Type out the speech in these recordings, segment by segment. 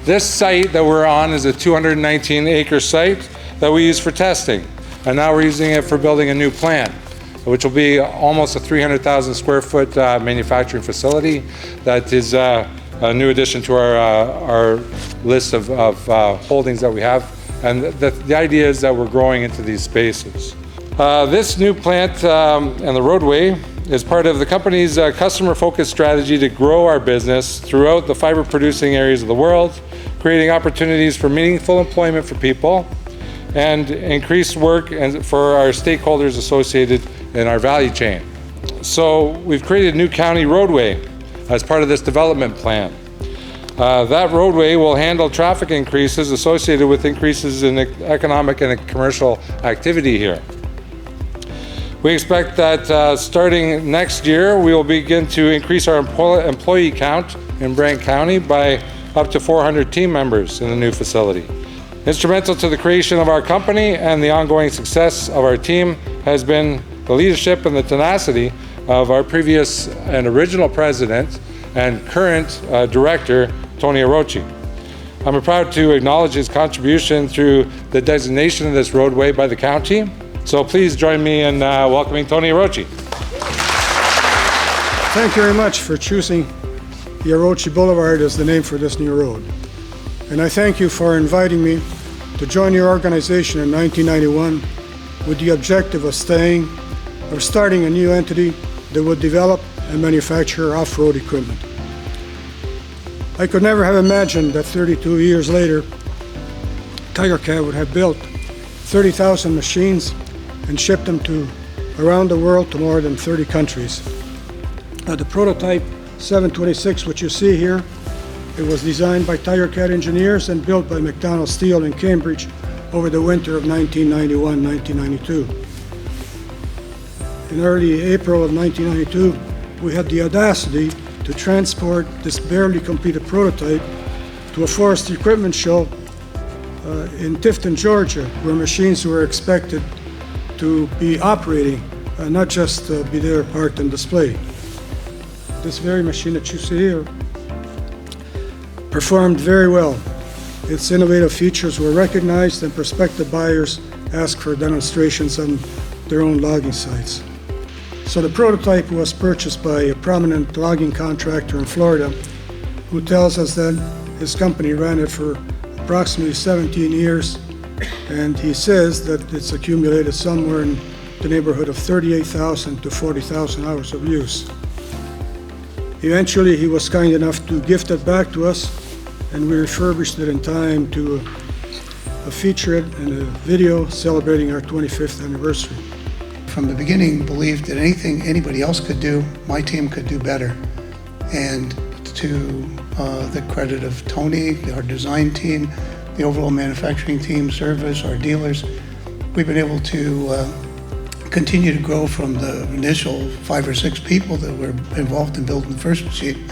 This site that we're on is a 219-acre site that we use for testing. And now we're using it for building a new plant, which will be almost a 300,000 square foot manufacturing facility that is a new addition to our list of holdings that we have. And the idea is that we're growing into these spaces. This new plant and the roadway is part of the company's customer-focused strategy to grow our business throughout the fiber-producing areas of the world, creating opportunities for meaningful employment for people and increased work for our stakeholders associated in our value chain. So we've created a new county roadway as part of this development plan. That roadway will handle traffic increases associated with increases in economic and commercial activity here. We expect that starting next year, we will begin to increase our employee count in Brant County by up to 400 team members in the new facility. Instrumental to the creation of our company and the ongoing success of our team has been the leadership and the tenacity of our previous and original president and current director, Tony Iarocci. I'm proud to acknowledge his contribution through the designation of this roadway by the county. So please join me in welcoming Tony Iarocci. Thank you very much for choosing Iarocci Boulevard as the name for this new road. And I thank you for inviting me to join your organization in 1991 with the objective of starting a new entity that would develop and manufacture off-road equipment. I could never have imagined that 32 years later, Tigercat would have built 30,000 machines and shipped them around the world to more than 30 countries. The prototype 726, which you see here, it was designed by Tigercat engineers and built by McDonald Steel in Cambridge over the winter of 1991-1992. In early April of 1992, we had the audacity to transport this barely completed prototype to a forestry equipment show in Tifton, Georgia, where machines were expected to be operating, not just be there parked and displayed. This very machine that you see here performed very well. Its innovative features were recognized and prospective buyers asked for demonstrations on their own logging sites. So the prototype was purchased by a prominent logging contractor in Florida who tells us that his company ran it for approximately 17 years, and he says that it's accumulated somewhere in the neighborhood of 38,000 to 40,000 hours of use. Eventually, he was kind enough to gift it back to us, and we refurbished it in time to feature it in a video celebrating our 25th anniversary. From the beginning, believed that anything anybody else could do, my team could do better. And to the credit of Tony, our design team, the overall manufacturing team, service, our dealers, we've been able to continue to grow from the initial 5 or 6 people that were involved in building the first machine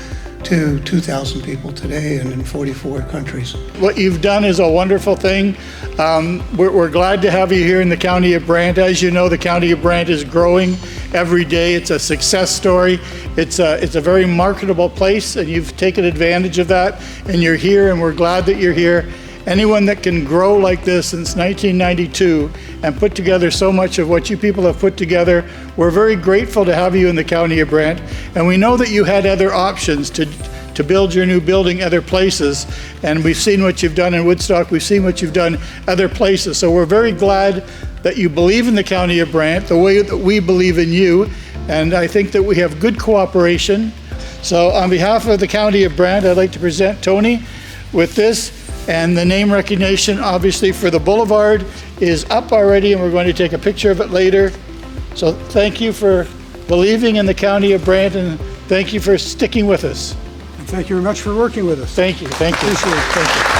to 2,000 people today and in 44 countries. What you've done is a wonderful thing. We're glad to have you here in the County of Brant. As you know, the County of Brant is growing every day. It's a success story. It's a very marketable place, and you've taken advantage of that, and you're here, and we're glad that you're here. Anyone that can grow like this since 1992 and put together so much of what you people have put together, we're very grateful to have you in the County of Brant. And we know that you had other options to build your new building other places. And we've seen what you've done in Woodstock. We've seen what you've done other places. So we're very glad that you believe in the County of Brant the way that we believe in you. And I think that we have good cooperation. So on behalf of the County of Brant, I'd like to present Tony with this. And the name recognition, obviously, for the boulevard is up already, and we're going to take a picture of it later. So thank you for believing in the County of Brant, and thank you for sticking with us. And thank you very much for working with us. Thank you. Thank you. Appreciate it. Thank you.